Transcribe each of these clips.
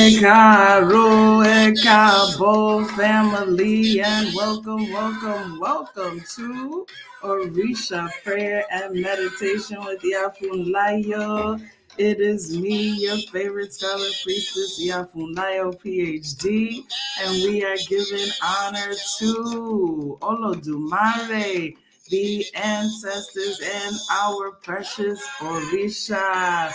Ekaro, Ekabo family, and welcome to Orisa Prayer and Meditation with Iya Funlayo. It is me, your favorite scarlet priestess, Iya Funlayo, PhD, and we are giving honor to Olodumare, the ancestors, and our precious Orisa.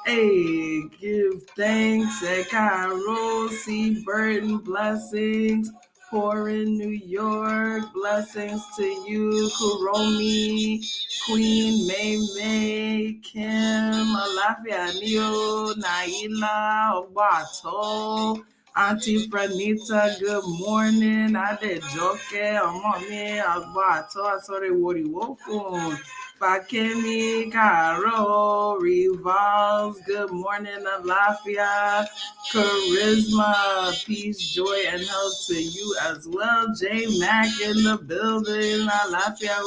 Hey, give thanks at Cairo, see Burton, blessings. Pour in New York, blessings to you, Kuromi, Queen May, Kim, Alafia, Neo, Naila, Obato, Auntie Franita, good morning. I did joke, Mommy, Obato, I saw the Wori Wofun. Fakemi, Caro, Revolves, good morning, Alafia, Charisma, peace, joy, and health to you as well. J Mac in the building, Alafia,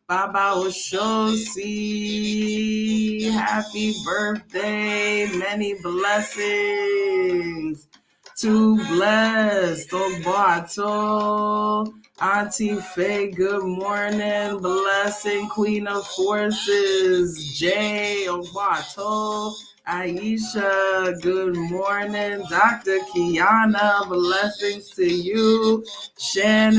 Baba Oshosi, happy birthday, many blessings. Too blessed, Obato. Auntie Faye, good morning. Blessing, Queen of Forces. Jay, Obato. Aisha, good morning. Dr. Kiana, blessings to you. Shan,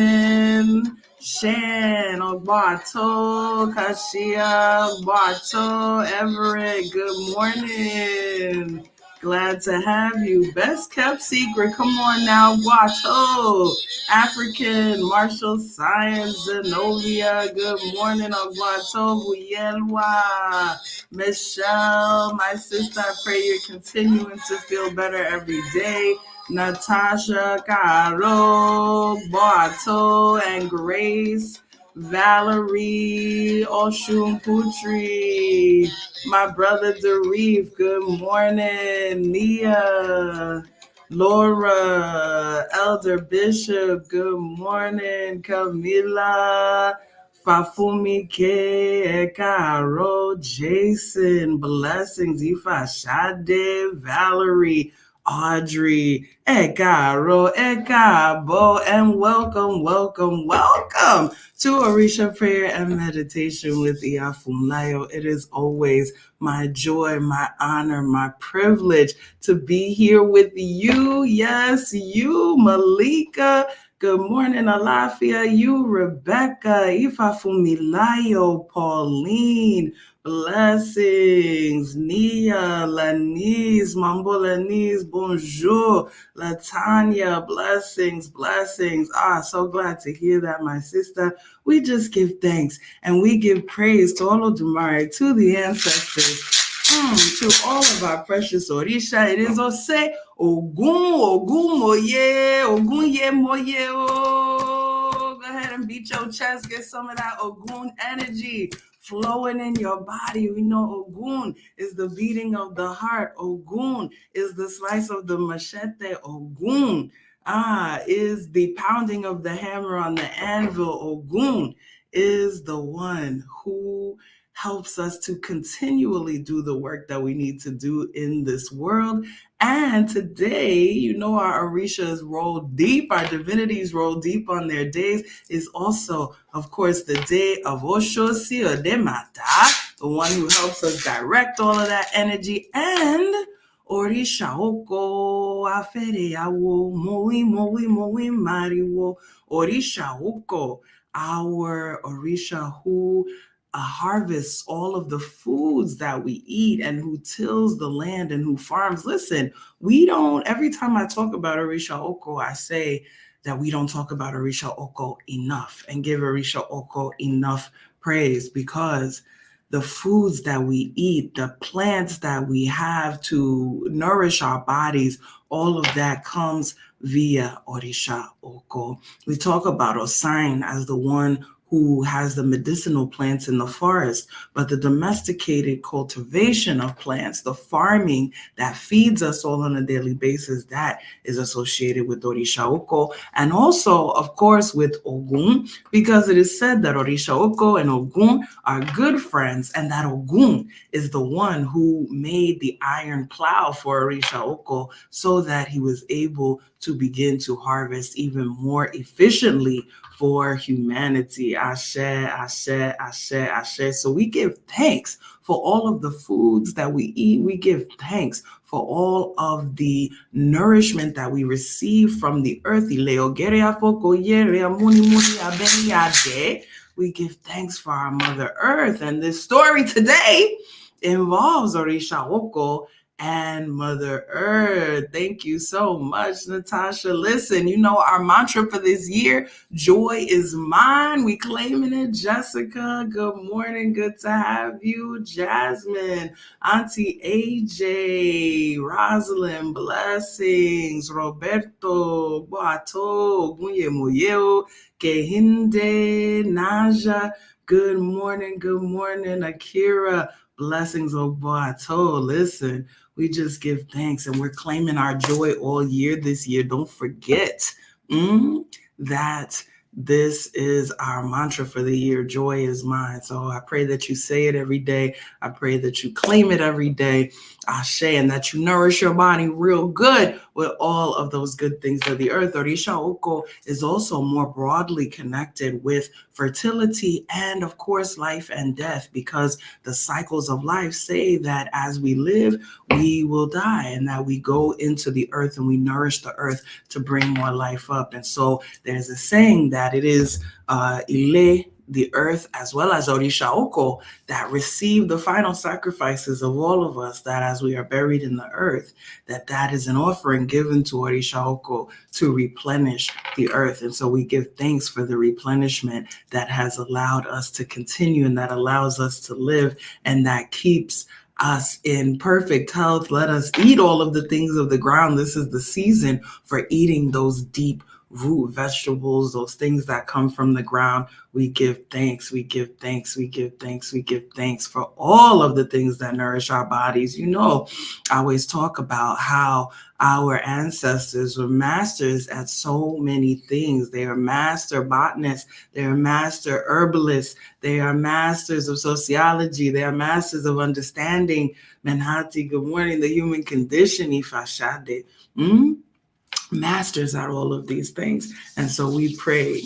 Obato. Kashia, Obato. Everett, good morning. Glad to have you. Best kept secret. Come on now, Guato. African Martial Science, Zenobia. Good morning, Guato. Buyelwa. Michelle, my sister, I pray you're continuing to feel better every day. Natasha, Caro, Guato, and Grace. Valerie, Oshun Putri, my brother Darif, good morning. Nia, Laura, Elder Bishop, good morning. Camila, Fafumi K, Ekaro, Jason, blessings. Ifa Shade, Valerie, Audrey, Ekaro, Ekabo, and welcome to Orisa Prayer and Meditation with Iya Funlayo. It is always my joy, my honor, my privilege to be here with you. Yes, you, Malika. Good morning, Alafia. You, Rebecca. Ifa Funlayo, Pauline. Blessings, Nia, Lanise, Mambo Lanise, bonjour, Latanya, blessings. So glad to hear that, my sister. We just give thanks and we give praise to Olodumare, to the ancestors, to all of our precious Orisha. It is Ose, Ogun, Moye, Ogun Ye Moye. Oh, go ahead and beat your chest, get some of that Ogun energy flowing in your body. We know Ogun is the beating of the heart. Ogun is the slice of the machete. Ogun is the pounding of the hammer on the anvil. Ogun is the one who helps us to continually do the work that we need to do in this world. And today, our Orishas roll deep, our divinities roll deep on their days, is also, of course, the day of Oshosi or Demata, the one who helps us direct all of that energy, and Orisha Oko afere awo moi mariwo. Orisha Oko, our Orisha who harvests all of the foods that we eat and who tills the land and who farms. Listen, every time I talk about Orisha Oko, I say that we don't talk about Orisha Oko enough and give Orisha Oko enough praise, because the foods that we eat, the plants that we have to nourish our bodies, all of that comes via Orisha Oko. We talk about Osain as the one who has the medicinal plants in the forest, but the domesticated cultivation of plants, the farming that feeds us all on a daily basis, that is associated with Orisha Oko, and also, of course, with Ogun, because it is said that Orisha Oko and Ogun are good friends, and that Ogun is the one who made the iron plow for Orisha Oko so that he was able to begin to harvest even more efficiently for humanity. Ashe, ashe, ashe, ashe. So we give thanks for all of the foods that we eat. We give thanks for all of the nourishment that we receive from the earth. We give thanks for our Mother Earth. And this story today involves Orisha Oko and Mother Earth. Thank you so much, Natasha. Listen, you know our mantra for this year, joy is mine. We claiming it. Jessica, good morning. Good to have you. Jasmine, Auntie AJ, Rosalind, blessings. Roberto, Boato, Gunye Moyeo, Kehinde, Naja, good morning. Good morning. Akira, blessings, Boato. Listen, we just give thanks and we're claiming our joy all year this year. Don't forget that this is our mantra for the year. Joy is mine. So I pray that you say it every day. I pray that you claim it every day. Ashe, and that you nourish your body real good with all of those good things of the earth. Orisha Oko is also more broadly connected with fertility and, of course, life and death, because the cycles of life say that as we live, we will die, and that we go into the earth and we nourish the earth to bring more life up. And so there's a saying that it is Ile, the earth, as well as Orisha Oko, that receive the final sacrifices of all of us, that as we are buried in the earth, that is an offering given to Orisha Oko to replenish the earth. And so we give thanks for the replenishment that has allowed us to continue, and that allows us to live, and that keeps us in perfect health. Let us eat all of the things of the ground. This is the season for eating those deep root vegetables, those things that come from the ground. We give thanks, we give thanks, we give thanks, we give thanks for all of the things that nourish our bodies. You know, I always talk about how our ancestors were masters at so many things. They are master botanists, they are master herbalists, they are masters of sociology, they are masters of understanding Manhati, good morning, the human condition, Ifashade. Masters at all of these things. And so we pray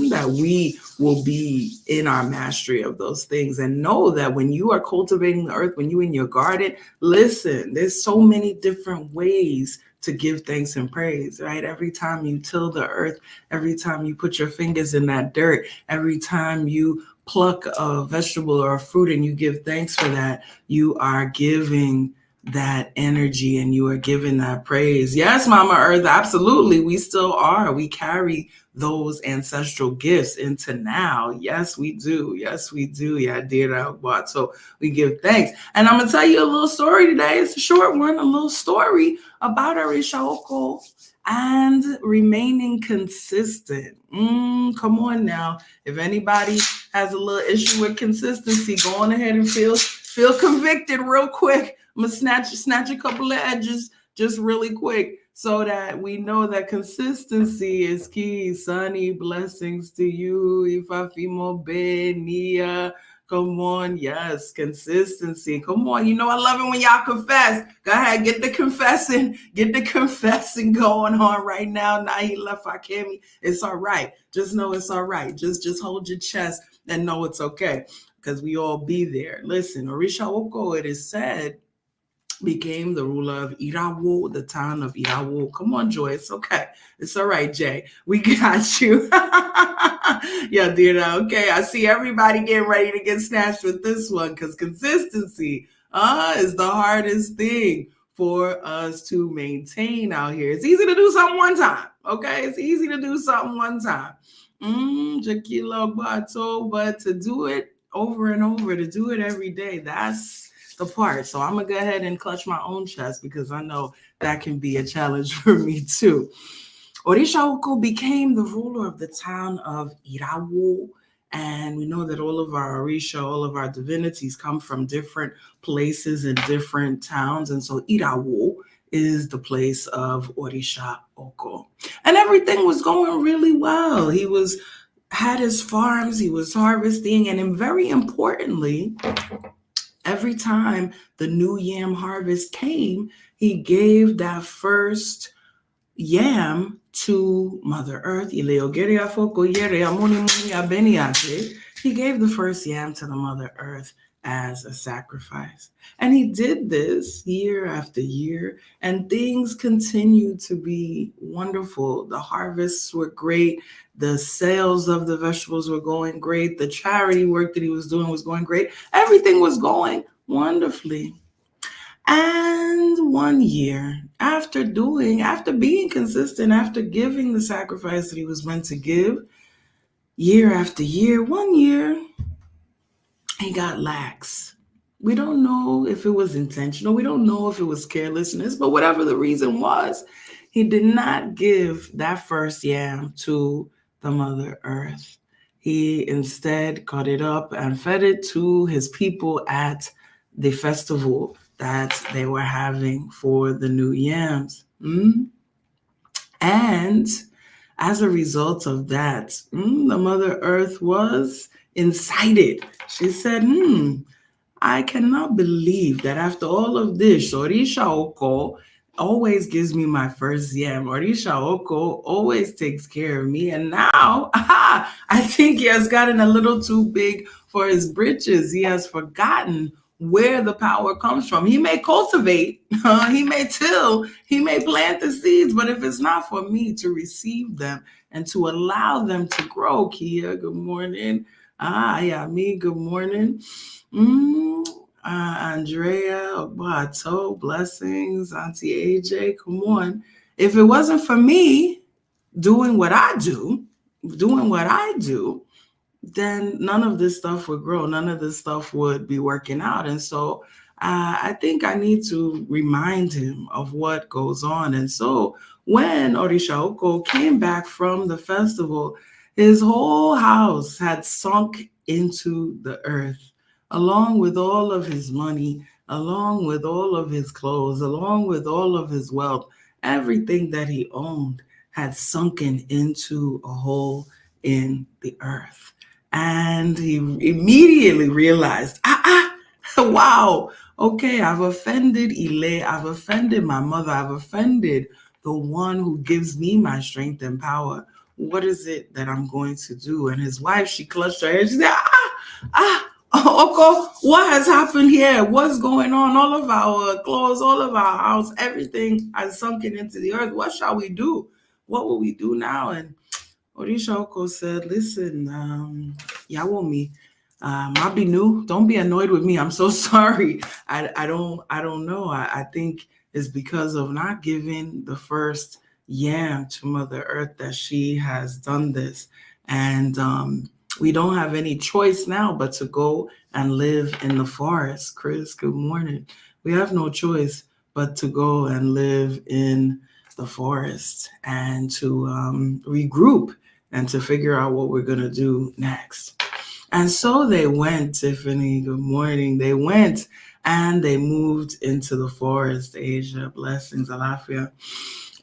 that we will be in our mastery of those things, and know that when you are cultivating the earth, when you're in your garden, listen, there's so many different ways to give thanks and praise, right? Every time you till the earth, every time you put your fingers in that dirt, every time you pluck a vegetable or a fruit and you give thanks for that, you are giving that energy and you are giving that praise. Yes, Mama Earth, absolutely. We still are. We carry those ancestral gifts into now. Yes, we do. Yes, we do. Yeah, I did. So we give thanks. And I'm going to tell you a little story today. It's a short one, a little story about Orisha Oko and remaining consistent. Come on now. If anybody has a little issue with consistency, go on ahead and feel convicted real quick. I'm gonna snatch a couple of edges just really quick, so that we know that consistency is key. Sunny, blessings to you. Ifafimo Benia. Come on, yes, consistency. Come on, you know I love it when y'all confess. Go ahead, get the confessing going on right now. Nahila Fakemi, it's all right. Just know it's all right. Just hold your chest and know it's okay, because we all be there. Listen, Orisha Oko, it is said, became the ruler of Irawo, the town of Irawo. Come on, Joy. It's okay. It's all right, Jay. We got you. Yeah, dear. Okay, I see everybody getting ready to get snatched with this one, because consistency is the hardest thing for us to maintain out here. It's easy to do something one time. Okay, it's easy to do something one time. Jaquila Bato, but to do it over and over, to do it every day, that's the part. So I'm gonna go ahead and clutch my own chest, because I know that can be a challenge for me too. Orisha Oko became the ruler of the town of Irawo, And we know that all of our Orisha, all of our divinities come from different places and different towns. And so Irawo is the place of Orisha Oko. And everything was going really well. He had his farms, he was harvesting, and very importantly, every time the new yam harvest came, he gave that first yam to Mother Earth. He gave the first yam to the Mother Earth as a sacrifice. And he did this year after year, and things continued to be wonderful. The harvests were great. The sales of the vegetables were going great. The charity work that he was doing was going great. Everything was going wonderfully. And one year, after being consistent, after giving the sacrifice that he was meant to give, year after year, one year, he got lax. We don't know if it was intentional. We don't know if it was carelessness, but whatever the reason was, he did not give that first yam to the Mother Earth. He instead cut it up and fed it to his people at the festival that they were having for the new yams. And as a result of that, the Mother Earth was incited. She said, I cannot believe that after all of this, Orisha Oko always gives me my first yam. Orisha Oko always takes care of me. And now, I think he has gotten a little too big for his britches. He has forgotten where the power comes from. He may cultivate, he may till, he may plant the seeds, but if it's not for me to receive them and to allow them to grow, Kia, good morning. Yami, good morning. Andrea, Obato, blessings. Auntie AJ, come on. If it wasn't for me doing what I do, then none of this stuff would grow. None of this stuff would be working out. And so I think I need to remind him of what goes on. And so when Orisha Oko came back from the festival, his whole house had sunk into the earth, along with all of his money, along with all of his clothes, along with all of his wealth. Everything that he owned had sunken into a hole in the earth. And he immediately realized, wow, okay, I've offended Ile, I've offended my mother, I've offended the one who gives me my strength and power. What is it that I'm going to do? And his wife, she clutched her head. She said, Oko, what has happened here? What's going on? All of our clothes, all of our house, everything has sunken into the earth. What shall we do? What will we do now? And Orisha Oko said, listen, Yawomi, Mabinu, don't be annoyed with me. I'm so sorry. I don't know. I think it's because of not giving the first yam to Mother Earth that she has done this. And we don't have any choice now but to go and live in the forest. Chris, good morning. We have no choice but to go and live in the forest and to regroup and to figure out what we're going to do next. And so they went, Tiffany, good morning. They went and they moved into the forest, Asia, blessings, Alafia.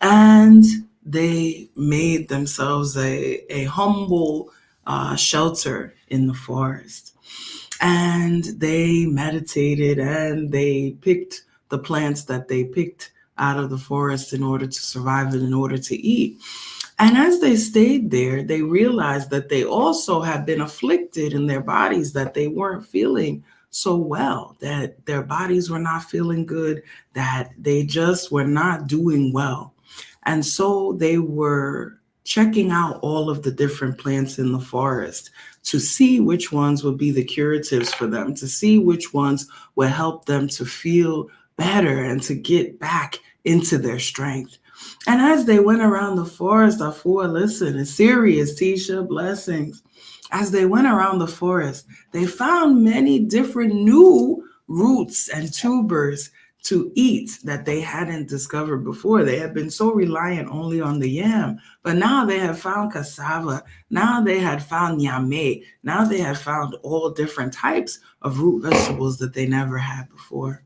And they made themselves a humble shelter in the forest. And they meditated and they picked the plants that they picked out of the forest in order to survive and in order to eat. And as they stayed there, they realized that they also had been afflicted in their bodies, that they weren't feeling so well, that their bodies were not feeling good, that they just were not doing well. And so they were checking out all of the different plants in the forest to see which ones would be the curatives for them, to see which ones would help them to feel better and to get back into their strength. And as they went around the forest, Afua, listen, it's serious, Tisha, blessings. As they went around the forest, they found many different new roots and tubers to eat that they hadn't discovered before. They had been so reliant only on the yam, but now they have found cassava. Now they had found nyame. Now they had found all different types of root vegetables that they never had before.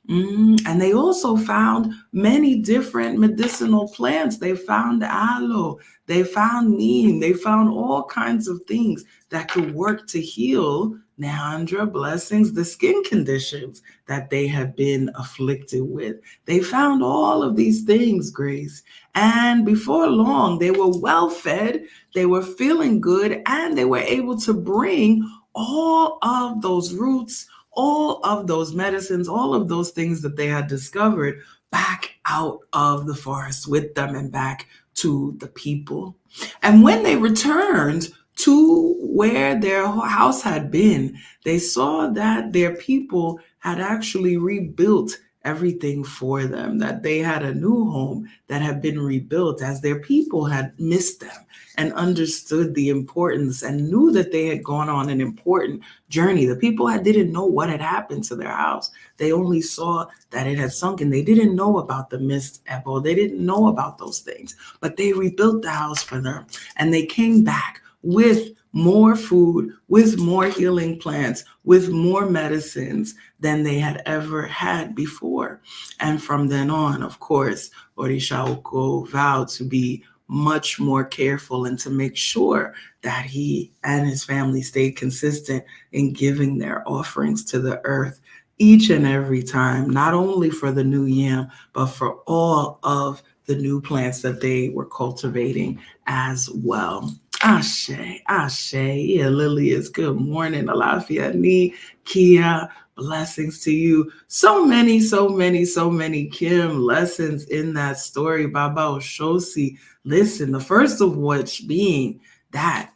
And they also found many different medicinal plants. They found aloe, they found neem, they found all kinds of things that could work to heal Nehandra blessings, the skin conditions that they had been afflicted with. They found all of these things, Grace. And before long, they were well fed, they were feeling good, and they were able to bring all of those roots, all of those medicines, all of those things that they had discovered back out of the forest with them and back to the people. And when they returned to where their house had been, they saw that their people had actually rebuilt everything for them, that they had a new home that had been rebuilt as their people had missed them and understood the importance and knew that they had gone on an important journey. The people didn't know what had happened to their house. They only saw that it had sunken. They didn't know about the missed apple. They didn't know about those things, but they rebuilt the house for them, and they came back with more food, with more healing plants, with more medicines than they had ever had before. And from then on, of course, Orisha Oko vowed to be much more careful and to make sure that he and his family stayed consistent in giving their offerings to the earth each and every time, not only for the new yam, but for all of the new plants that they were cultivating as well. Ashe, Ashe. Yeah, Lilius, good morning. Alafia Ni, Kia, blessings to you. So many, Kim, lessons in that story. Baba Oshosi. Listen, the first of which being that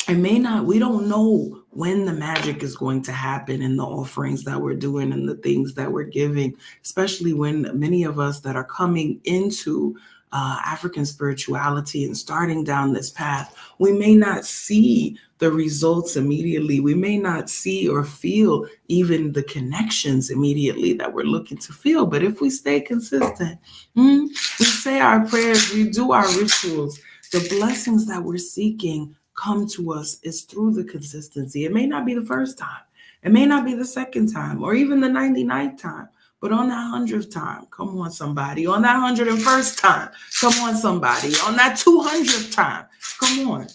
we don't know when the magic is going to happen in the offerings that we're doing and the things that we're giving, especially when many of us that are coming into African spirituality and starting down this path, we may not see the results immediately. We may not see or feel even the connections immediately that we're looking to feel. But if we stay consistent, we say our prayers, we do our rituals, the blessings that we're seeking come to us is through the consistency. It may not be the first time. It may not be the second time or even the 99th time. But on that 100th time, come on, somebody. On that 101st time, come on, somebody. On that 200th time, come on.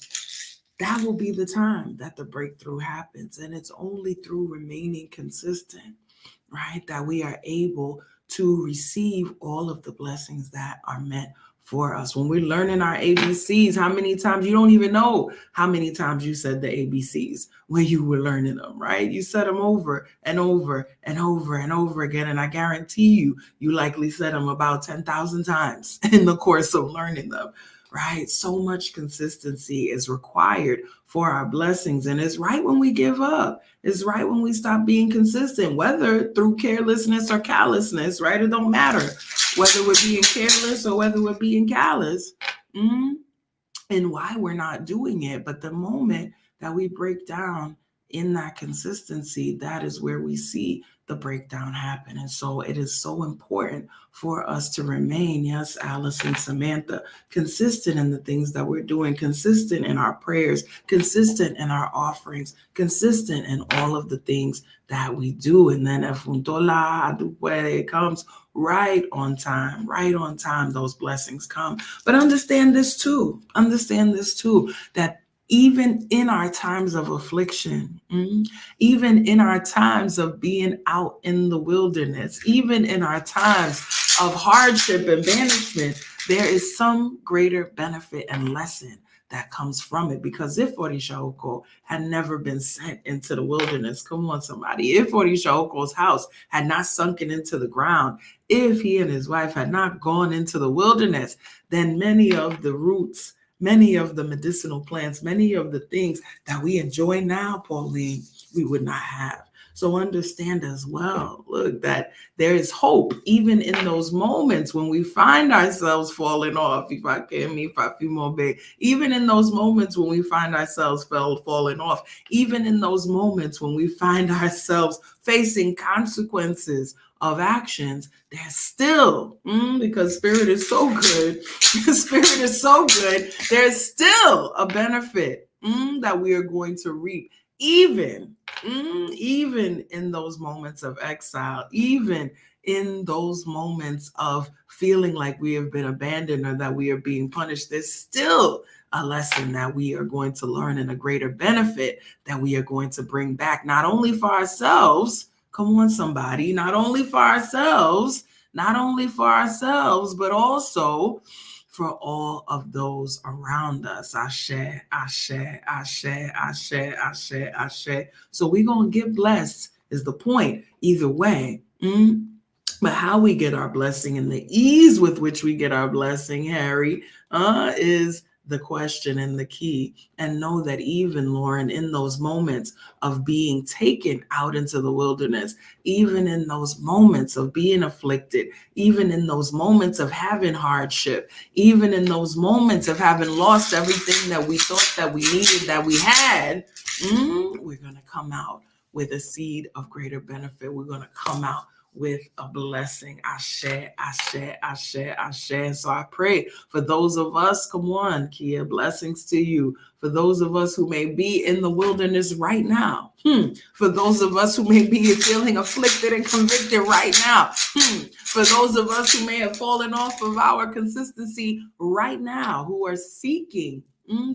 That will be the time that the breakthrough happens. And it's only through remaining consistent, right, that we are able to receive all of the blessings that are meant for us. When we're learning our ABCs, how many times, you don't even know how many times you said the ABCs when you were learning them, right? You said them over and over and over and over again. And I guarantee you likely said them about 10,000 times in the course of learning them, right? So much consistency is required for our blessings. And it's right when we give up. It's right when we stop being consistent, whether through carelessness or callousness, right? It don't matter whether we're being careless or whether we're being callous, and why we're not doing it. But the moment that we break down in that consistency, that is where we see the breakdown happen. And so it is so important for us to remain, yes, Alice and Samantha, consistent in the things that we're doing, consistent in our prayers, consistent in our offerings, consistent in all of the things that we do. And then it comes right on time, those blessings come. But understand this too, that even in our times of affliction, even in our times of being out in the wilderness, even in our times of hardship and banishment, there is some greater benefit and lesson that comes from it. Because if Orisha Oko had never been sent into the wilderness, come on somebody, if Orisha Oko's house had not sunken into the ground, if he and his wife had not gone into the wilderness, then many of the roots, many of the medicinal plants, many of the things that we enjoy now, Pauline, we would not have. So understand as well, look, that there is hope even in those moments when we find ourselves falling off. If I can, me, if I feel more big, even in those moments when we find ourselves falling off, even in those moments when we find ourselves facing consequences of actions, there's still, because Spirit is so good, Spirit is so good, there's still a benefit that we are going to reap, even in those moments of exile, even in those moments of feeling like we have been abandoned or that we are being punished. There's still a lesson that we are going to learn and a greater benefit that we are going to bring back, not only for ourselves, come on somebody, not only for ourselves, but also for all of those around us. Ashe, ashe, ashe, ashe, ashe, ashe. So we're going to get blessed is the point either way. But how we get our blessing and the ease with which we get our blessing, Harry, is the question and the key. And know that even, Lauren, in those moments of being taken out into the wilderness, even in those moments of being afflicted, even in those moments of having hardship, even in those moments of having lost everything that we thought that we needed, that we had, we're going to come out with a seed of greater benefit. We're going to come out with a blessing. Ashe, ashe, ashe, ashe. So I pray for those of us, come on, Kia, blessings to you. For those of us who may be in the wilderness right now, for those of us who may be feeling afflicted and convicted right now, for those of us who may have fallen off of our consistency right now, who are seeking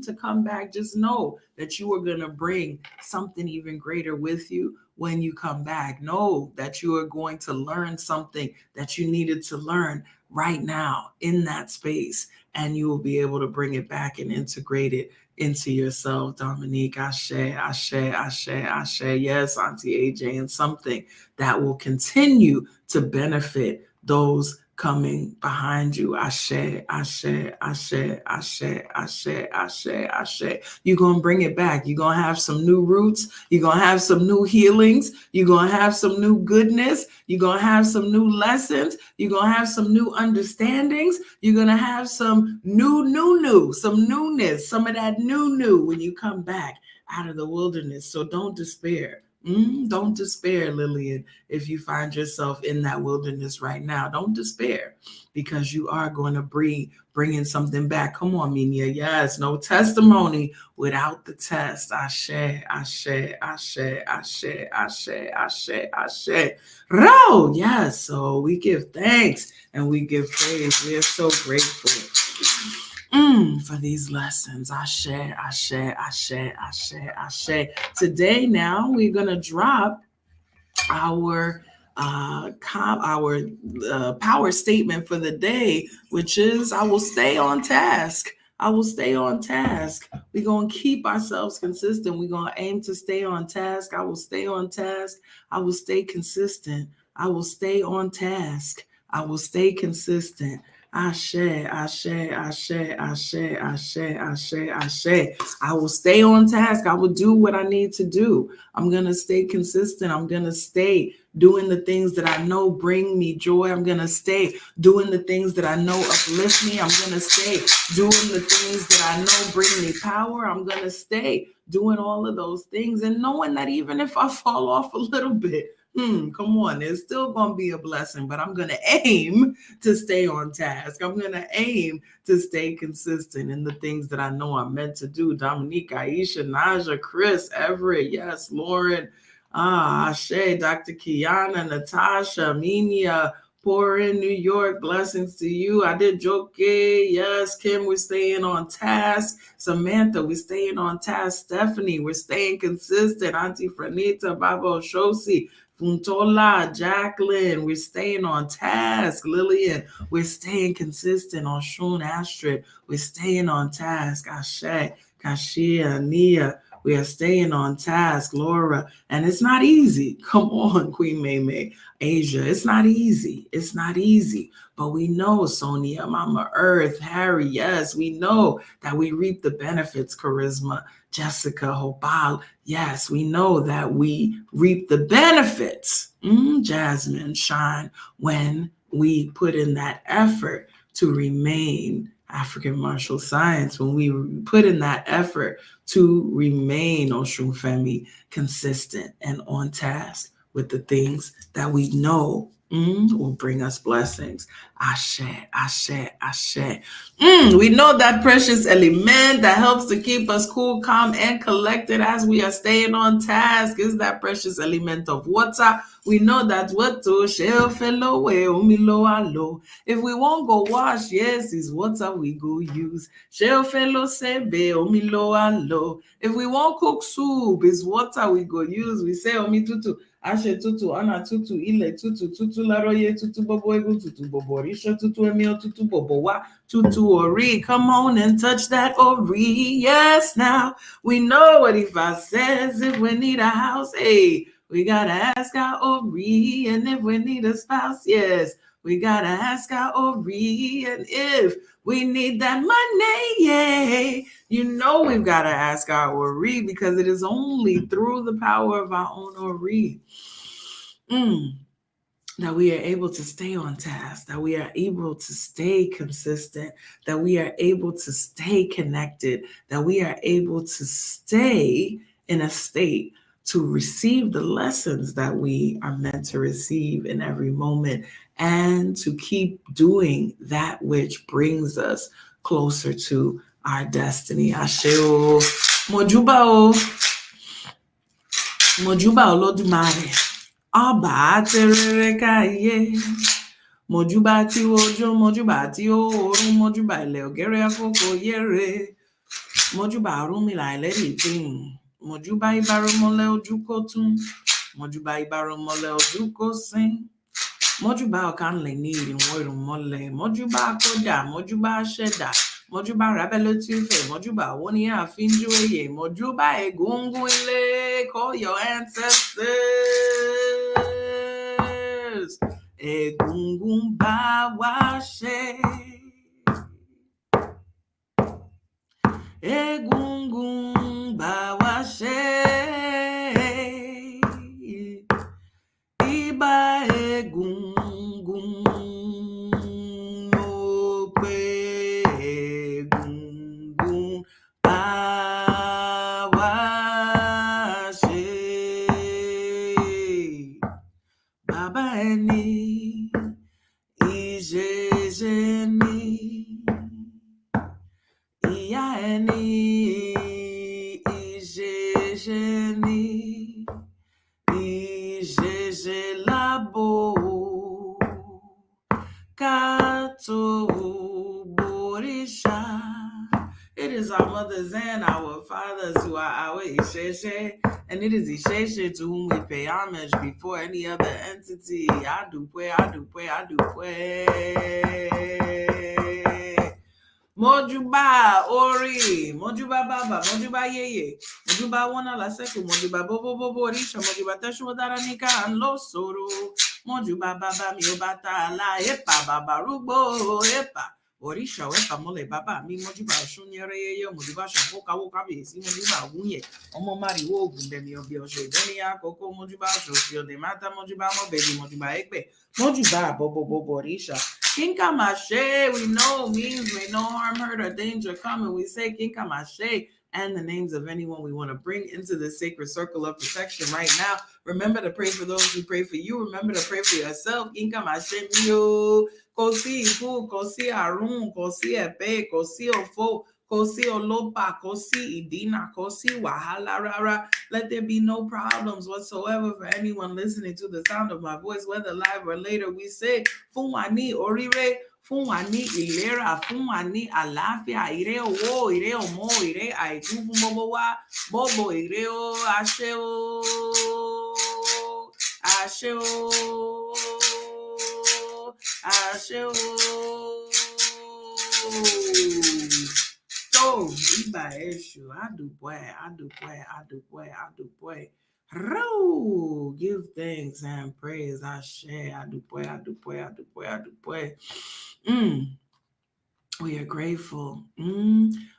to come back, just know that you are going to bring something even greater with you when you come back. Know that you are going to learn something that you needed to learn right now in that space, and you will be able to bring it back and integrate it into yourself. Dominique, ashe, ashe, ashe, ashe. Yes, Auntie AJ, and something that will continue to benefit those coming behind you. Ashe, ashe, ashe, ashe, ashe, ashe, ashe. You're going to bring it back. You're going to have some new roots. You're going to have some new healings. You're going to have some new goodness. You're going to have some new lessons. You're going to have some new understandings. You're going to have some some newness, some of that new when you come back out of the wilderness. So don't despair. Don't despair, Lillian, if you find yourself in that wilderness right now. Don't despair, because you are going to bring in something back. Come on, Minya. Yes, no testimony without the test. Ashe, ashe, ashe, ashe, ashe, ashe, ashe. Ro, yes. So we give thanks and we give praise. We are so grateful for these lessons. Ashe, ashe, ashe, ashe, ashe. Today, now we're gonna drop our power statement for the day, which is, I will stay on task. I will stay on task. We're going to keep ourselves consistent. We're going to aim to stay on task. I will stay on task. I will stay consistent. I will stay on task. I will stay consistent. Ashe, ashe, ashe, ashe, ashe, ashe, ashe. I will stay on task. I will do what I need to do. I'm going to stay consistent. I'm going to stay doing the things that I know bring me joy. I'm going to stay doing the things that I know uplift me. I'm going to stay doing the things that I know bring me power. I'm going to stay doing all of those things, and knowing that even if I fall off a little bit, come on, there's still going to be a blessing, but I'm going to aim to stay on task. I'm going to aim to stay consistent in the things that I know I'm meant to do. Dominique, Aisha, Naja, Chris, Everett, yes, Lauren, Ashe, Dr. Kiana, Natasha, Minia, Pour in New York, blessings to you. I did joke, yes. Kim, we're staying on task. Samantha, we're staying on task. Stephanie, we're staying consistent. Auntie Franita, Babo Shosi, Funtola, Jacqueline, we're staying on task. Lillian, we're staying consistent. Oshun Astrid, we're staying on task. Ashe, Kashia, Nia, We are staying on task, Laura. And it's not easy. Come on, Queen May, Asia. It's not easy. It's not easy. But we know, Sonia, Mama Earth, Harry, yes, we know that we reap the benefits, Charisma, Jessica, Hopal. Yes, we know that we reap the benefits, Jasmine, Shine, when we put in that effort to remain African martial science, when we put in that effort to remain Oshunfemi consistent and on task with the things that we know will bring us blessings. Ashe, ashe, ashe. We know that precious element that helps to keep us cool, calm, and collected as we are staying on task is that precious element of water. We know that water shall fellow way umilo alo. If we won't go wash, yes, it's water we go use. Shall fellow sebe umilo alo. If we won't cook soup, it's water we go use. We say omi tutu. Ashe tutu, ana tutu, ile tutu, tutu laroye, tutu bobo egu, tutu bobo risha, tutu emio, tutu bobo wa, tutu ori. Come on and touch that ori. Yes, now we know what Ifa says. If we need a house, hey, we gotta ask our ori. And if we need a spouse, yes, we gotta ask our ori. And if we need that money, yay, you know we've got to ask our ori, because it is only through the power of our own ori that we are able to stay on task, that we are able to stay consistent, that we are able to stay connected, that we are able to stay in a state to receive the lessons that we are meant to receive in every moment, and to keep doing that which brings us closer to our destiny. Asheo, Mojuba Olodumare. Ọba terere káyé, mojúbà tí ojú, mojúbà tí oòrùn, mojúbà ilẹ̀ ògèrè àkókò yẹrẹ, mojúbà Ọ̀rúnmìlà ẹlẹ́rìípín, mojúbà ìbáròmọlẹ̀ ojú kó tún, mojúbà ìbáròmọlẹ̀ ojú kó sín, mojúbà ọ̀kánlẹ̀ ní ìrìnwó ìrùnmọlẹ̀, mojúbà kódà, mojúbà ṣẹ̀dá, mojúbà rábẹ́lẹ́ tí ó fẹ̀, mojúbà owó ní àfínjú èyè, mojúbà egungun ilé, call your ancestors. Egungun bá wa ṣe. Egungun bá wa ṣe. Ìbà egungun mo pé egungun bá wa ṣe. Bàbá ẹni, ìṣẹ̀ṣe ni. Ìyá ẹni, ìṣẹ̀ṣe ni. Ìṣẹ̀ṣe lábo ká tó bòrìṣà. It is our mothers and our fathers who are our Isheshe, and it is Isheshe to whom we pay homage before any other entity. Adupwe, adupwe, adupwe. Mojuba Ori, Mojuba Baba, Mojuba Yeye, Mojuba Wana Laseku, Mojuba Bobo Bobo Risha, Mojuba Tashu Daranika and Lo Soro, Mojuba Baba Miobata La Epa Baba Rubo Epa. Orisha wepa mole baba mi mojuba shunyere yo mojuba shapoka woka besi mojuba wunye omo mari wo gunde mi obi ose deni akoko mojuba shosio de mata mojuba mo baby mojuba ekpe mojuba bobo orisha kinka mashe. We know means may no harm, hurt, or danger come, and we say kinka mashe and the names of anyone we want to bring into the sacred circle of protection right now. Remember to pray for those who pray for you. Remember to pray for yourself. Kinka mashe miyo. Kosi iku, kosi arun, kosi epe, kosi ofo, kosi olopa, kosi idina, kosi wahala rara. Let there be no problems whatsoever for anyone listening to the sound of my voice, whether live or later. We say, Funwani orire, Funwani ilera, Funwani àlàáfíà, ire owo, ire omo, ire àìkú fún bobo wa, bobo ire o, àṣẹ o, àṣẹ o. Ashe. Iba issue. I do boy. Ro, give thanks and praise. I share. I do boy. We are grateful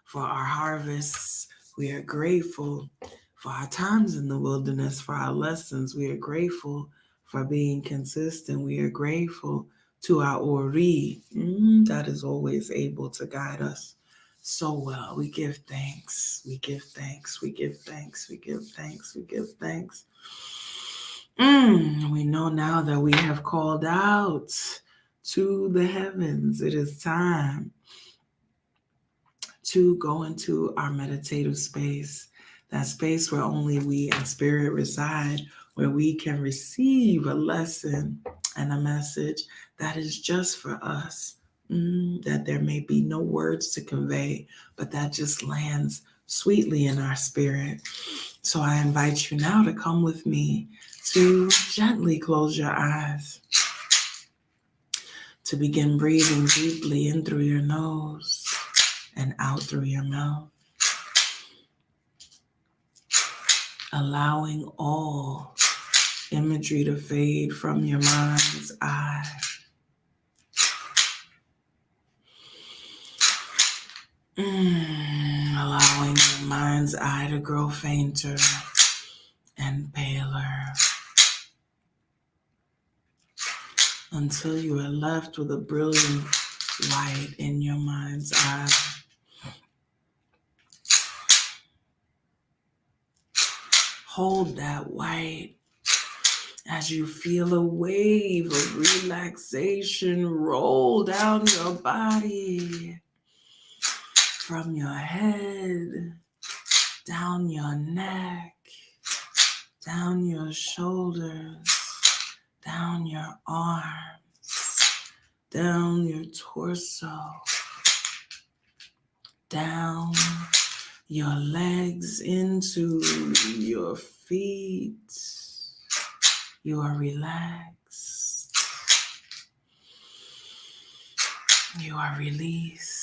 for our harvests. We are grateful for our times in the wilderness, for our lessons. We are grateful for being consistent. We are grateful to our Ori that is always able to guide us so well. We give thanks. We give thanks. We give thanks. We give thanks. We give thanks. We know now that we have called out to the heavens. It is time to go into our meditative space, that space where only we and spirit reside, where we can receive a lesson and a message that is just for us, that there may be no words to convey, but that just lands sweetly in our spirit. So I invite you now to come with me to gently close your eyes, to begin breathing deeply in through your nose and out through your mouth, allowing all imagery to fade from your mind's eye. Allowing your mind's eye to grow fainter and paler until you are left with a brilliant light in your mind's eye. Hold that white as you feel a wave of relaxation roll down your body, from your head, down your neck, down your shoulders, down your arms, down your torso, down your legs into your feet. You are relaxed. You are released.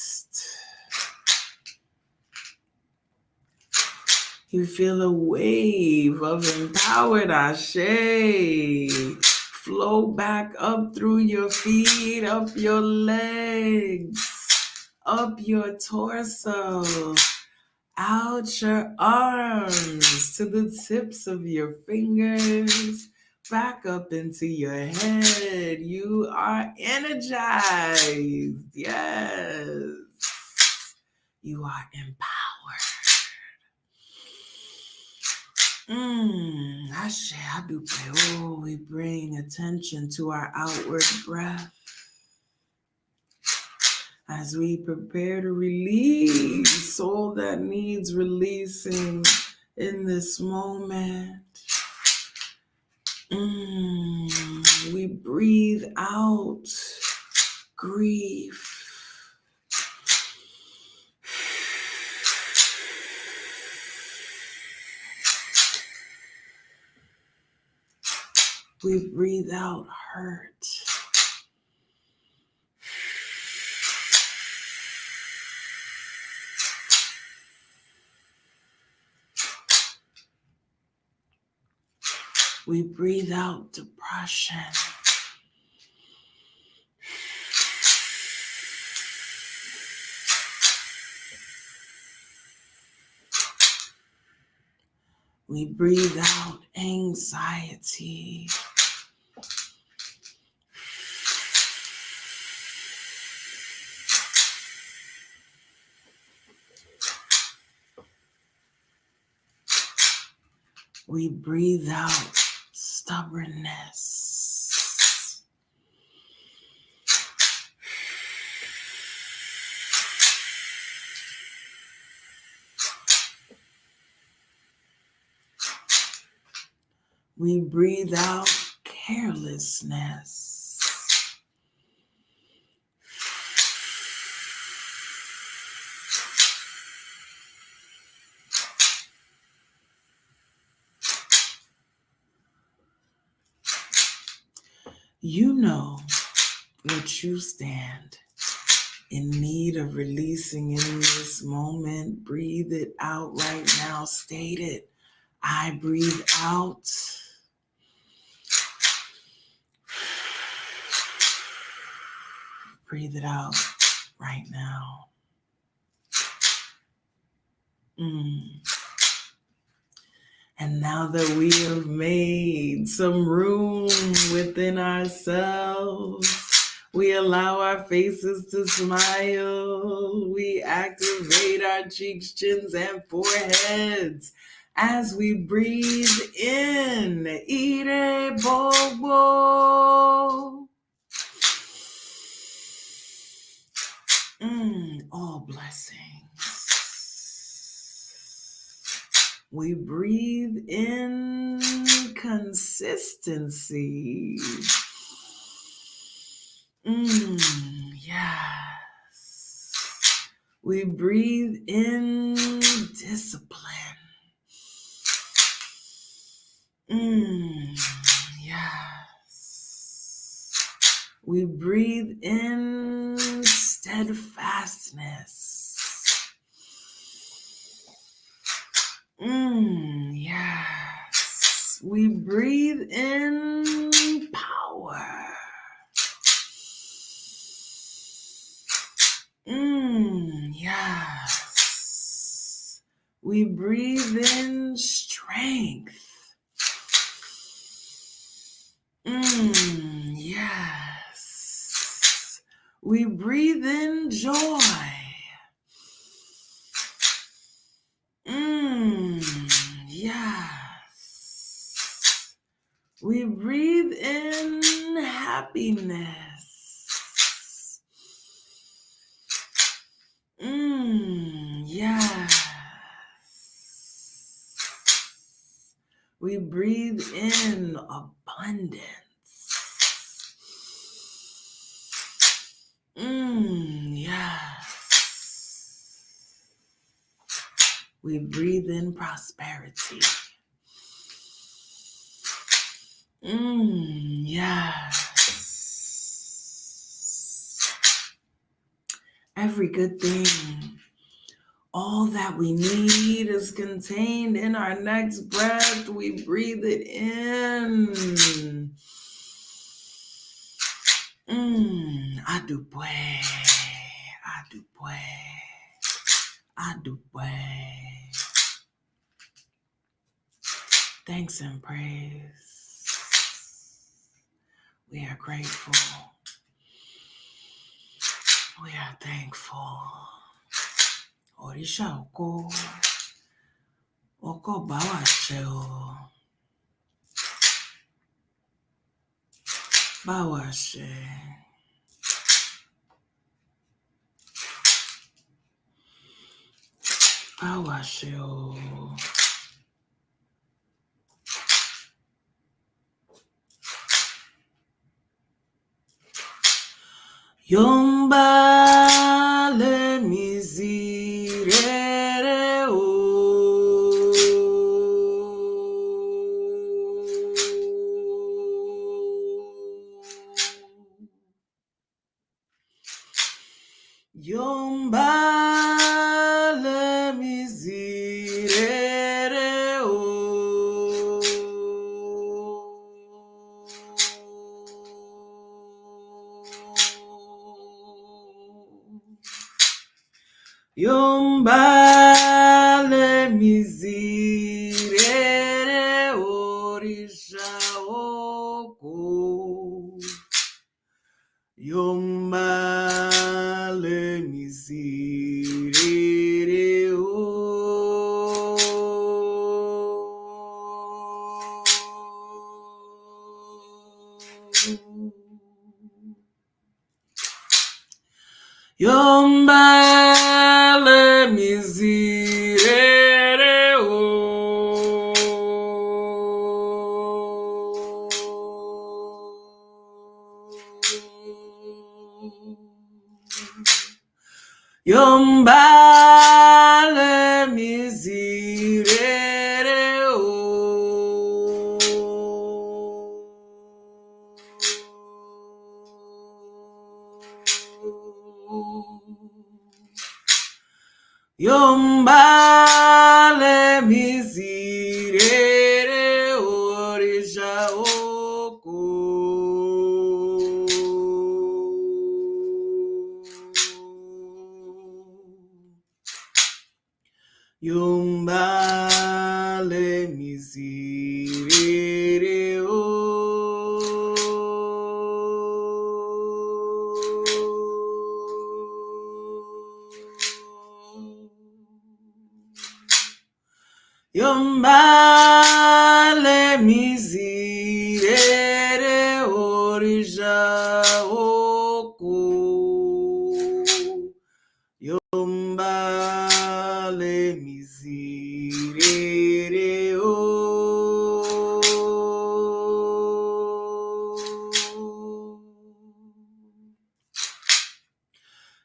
You feel a wave of empowered ashe flow back up through your feet, up your legs, up your torso, out your arms to the tips of your fingers, back up into your head. You are energized. Yes. You are empowered. Ashe, adupe. Oh, we bring attention to our outward breath as we prepare to release all that needs releasing in this moment. We breathe out grief. We breathe out hurt. We breathe out depression. We breathe out anxiety. We breathe out stubbornness. We breathe out carelessness. You know what you stand in need of releasing in this moment, breathe it out right now. State it. I breathe out. Breathe it out right now. And now that we have made some room within ourselves, we allow our faces to smile. We activate our cheeks, chins, and foreheads as we breathe in. Ire bobo. All blessings. We breathe in consistency. Yes. We breathe in discipline. Yes. We breathe in steadfastness. Yes. We breathe in power. Yes. We breathe in strength. Yes. We breathe in joy. Yes. We breathe in happiness. Yes. We breathe in abundance. Yes. We breathe in prosperity. Yes. Every good thing, all that we need is contained in our next breath. We breathe it in. Adupwe. Thanks and praise. We are grateful. We are thankful. Orisha oko bawashe. Yomba le misirere o. Yomba le misirere o. Yomba le misirere orisha oko. Yomba le misirere o. Yomba le misirere o. Yomba le misirere o. Yombale misirere orisha oko. Yombale misirere o. Yombale misirere orisha oko. Yombale misirere o.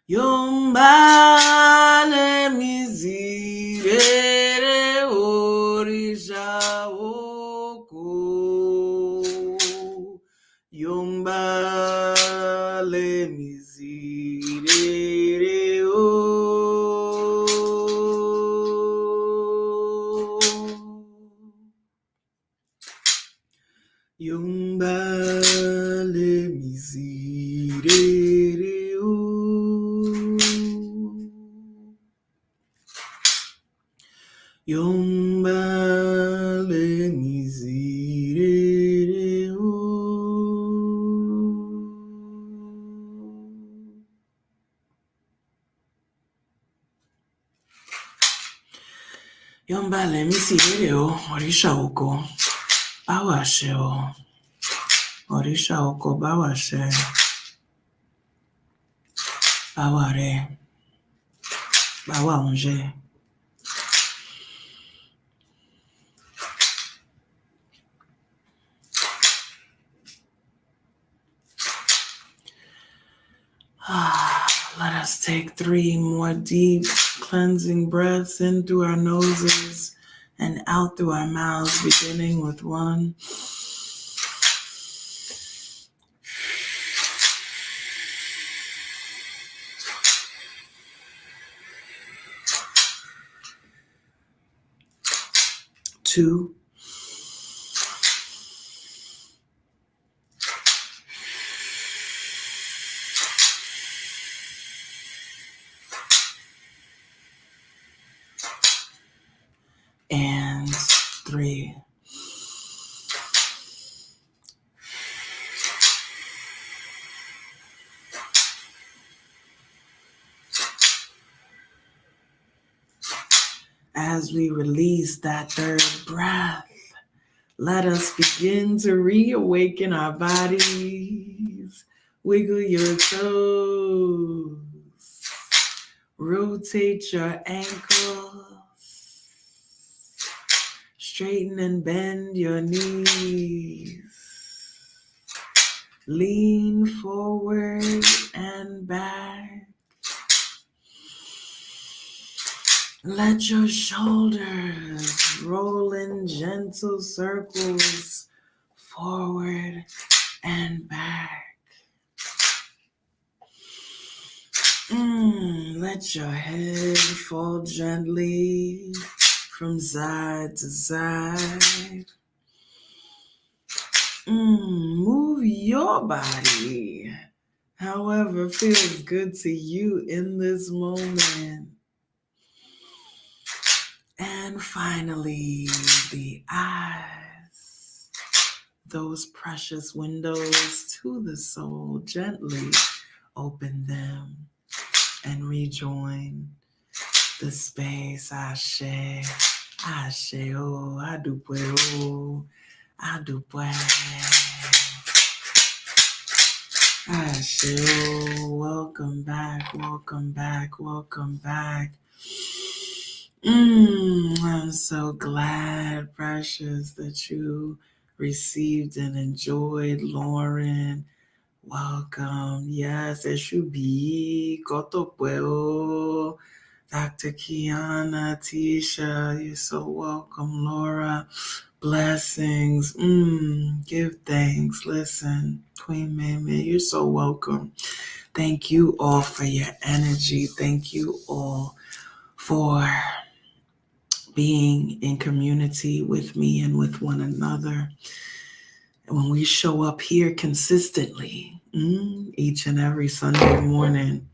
Yombale misirere orisha oko. Yombale misirere o. Yombale misirere o. Yombale misirere o. Yombale misirere o. Orisha oko. Bawashe o. Orisha oko bawashe. Baware. Bawaonje. Let us take 3 more deep cleansing breaths in through our noses and out through our mouths, beginning with 1. 2. And 3. As we release that 3rd breath, let us begin to reawaken our bodies. Wiggle your toes. Rotate your ankles. Straighten and bend your knees. Lean forward and back. Let your shoulders roll in gentle circles forward and back. Let your head fall gently from side to side. Move your body however feels good to you in this moment. And finally, the eyes, those precious windows to the soul, gently open them and rejoin the space. Ashe, ashe, oh, adupe, oh, adupe. Ashe, oh, welcome back, welcome back, welcome back. I'm so glad, precious, that you received and enjoyed Lauren. Welcome. Yes, Eshubi, Kotopueo, Dr. Kiana, Tisha, you're so welcome, Laura. Blessings. Give thanks. Listen, Queen Meme, you're so welcome. Thank you all for your energy. Thank you all for being in community with me and with one another. And when we show up here consistently, each and every Sunday morning,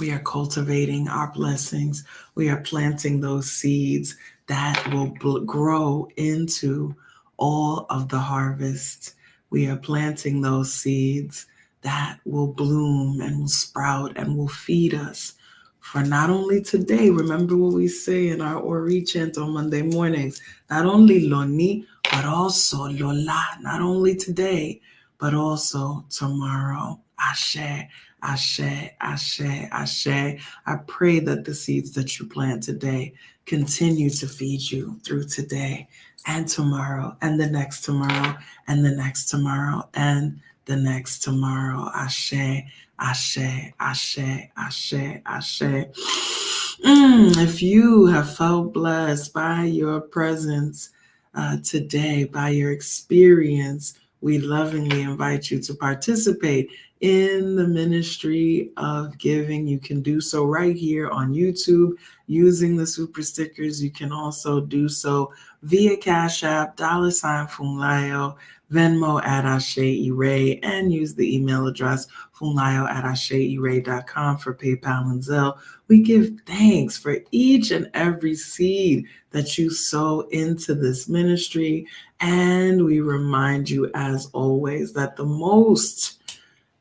we are cultivating our blessings. We are planting those seeds that will grow into all of the harvest. We are planting those seeds that will bloom and will sprout and will feed us for not only today. Remember what we say in our Ori chant on Monday mornings, not only Loni, but also Lola, not only today, but also tomorrow. Ashe. Ashe, ashe, ashe. I pray that the seeds that you plant today continue to feed you through today and tomorrow and the next tomorrow and the next tomorrow and the next tomorrow. Ashe, ashe, ashe, ashe, ashe. If you have felt blessed by your presence today, by your experience, we lovingly invite you to participate in the ministry of giving. You can do so right here on YouTube using the super stickers. You can also do so via Cashapp, $ Funlayo, Venmo at Ashe Ire, and use the email address funlayo@asheire.com for PayPal and Zelle. We give thanks for each and every seed that you sow into this ministry. And we remind you, as always, that the most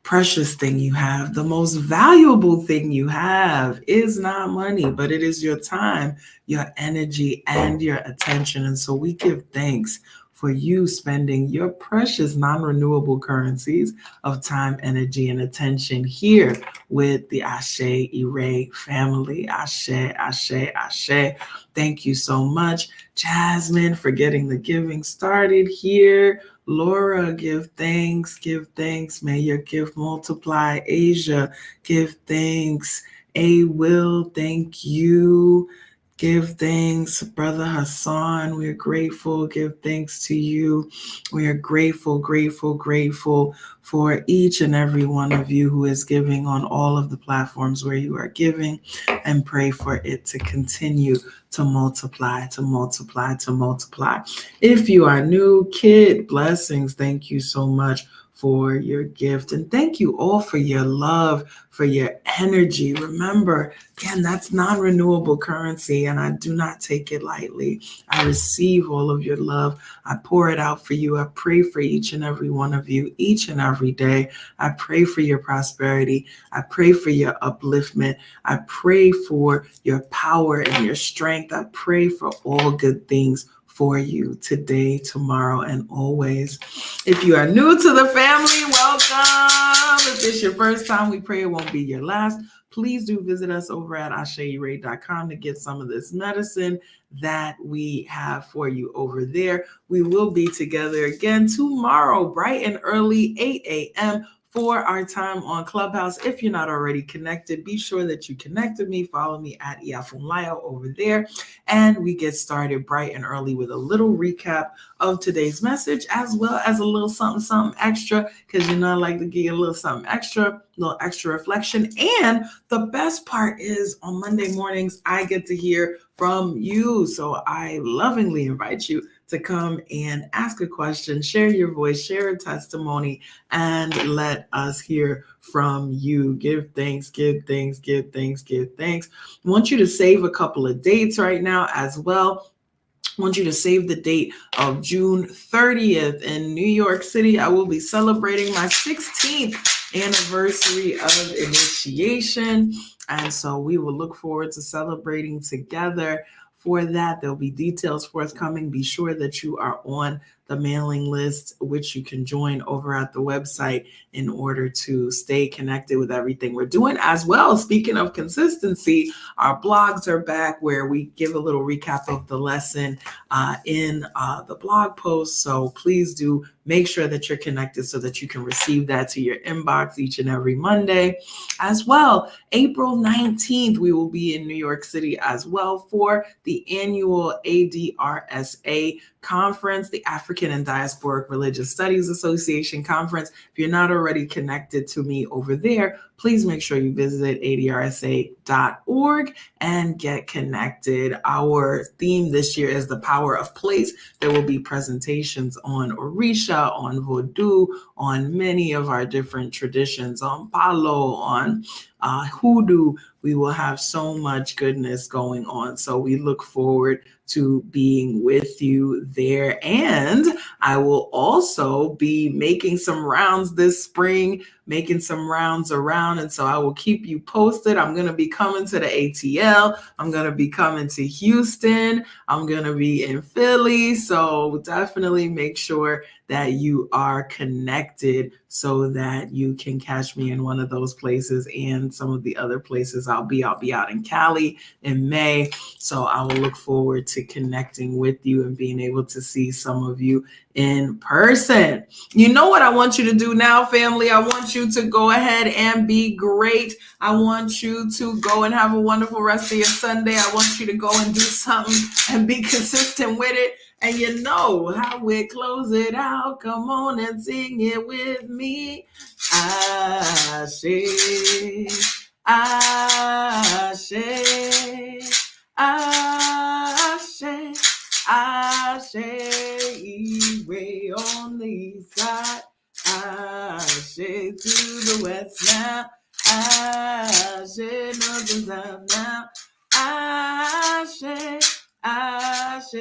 precious thing you have, the most valuable thing you have is not money, but it is your time, your energy, and your attention. And so we give thanks for you spending your precious non-renewable currencies of time, energy, and attention here with the Ashe Ire family. Ashe, Ashe, Ashe. Thank you so much, Jasmine, for getting the giving started here. Laura, give thanks, give thanks. May your gift multiply. Asia, give thanks. A Will, thank you. Give thanks, Brother Hassan. We're grateful. Give thanks to you. We are grateful, grateful, grateful for each and every one of you who is giving on all of the platforms where you are giving, and pray for it to continue to multiply, to multiply, to multiply. If you are new, Kid, blessings. Thank you so much for your gift. And thank you all for your love, for your energy. Remember, again, that's non-renewable currency, and I do not take it lightly. I receive all of your love. I pour it out for you. I pray for each and every one of you each and every day. I pray for your prosperity. I pray for your upliftment. I pray for your power and your strength. I pray for all good things for you today, tomorrow, and always. If you are new to the family, welcome. If it's your first time, we pray it won't be your last. Please do visit us over at asheire.com to get some of this medicine that we have for you over there. We will be together again tomorrow, bright and early, 8 a.m. for our time on Clubhouse. If you're not already connected, be sure that you connect with me. Follow me at Iya Funlayo over there. And we get started bright and early with a little recap of today's message, as well as a little something extra, because I like to give you a little something extra, a little extra reflection. And the best part is on Monday mornings, I get to hear from you. So I lovingly invite you to come and ask a question, share your voice, share a testimony, and let us hear from you. Give thanks, give thanks, give thanks, give thanks. I want you to save a couple of dates right now as well. I want you to save the date of June 30th in New York City. I will be celebrating my 16th anniversary of initiation. And so we will look forward to celebrating together. For that, there'll be details forthcoming. Be sure that you are on the mailing list, which you can join over at the website in order to stay connected with everything we're doing. As well, speaking of consistency, our blogs are back where we give a little recap of the lesson in the blog post. So please do make sure that you're connected so that you can receive that to your inbox each and every Monday. As well, April 19th, we will be in New York City as well for the annual ADRSA conference, the African and Diasporic Religious Studies Association conference. If you're not already connected to me over there, please make sure you visit adrsa.org and get connected. Our theme this year is the power of place. There will be presentations on Orisha, on Vodou, on many of our different traditions, on Palo, on Hoodoo. We will have so much goodness going on. So we look forward to being with you there. And I will also be making some rounds this spring, making some rounds around. And so I will keep you posted. I'm going to be coming to the ATL. I'm going to be coming to Houston. I'm going to be in Philly. So definitely make sure that you are connected so that you can catch me in one of those places and some of the other places I'll be out in Cali in May. So I will look forward to connecting with you and being able to see some of you in person. You know what I want you to do now, family? I want you to go ahead and be great. I want you to go and have a wonderful rest of your Sunday. I want you to go and do something and be consistent with it. And you know how we close it out. Come on and sing it with me. Ashe, Ashe, Ashe, Ashe, Ire on the east side. Ashe to the west now. Ashe north and south now. Ashe, Ashe,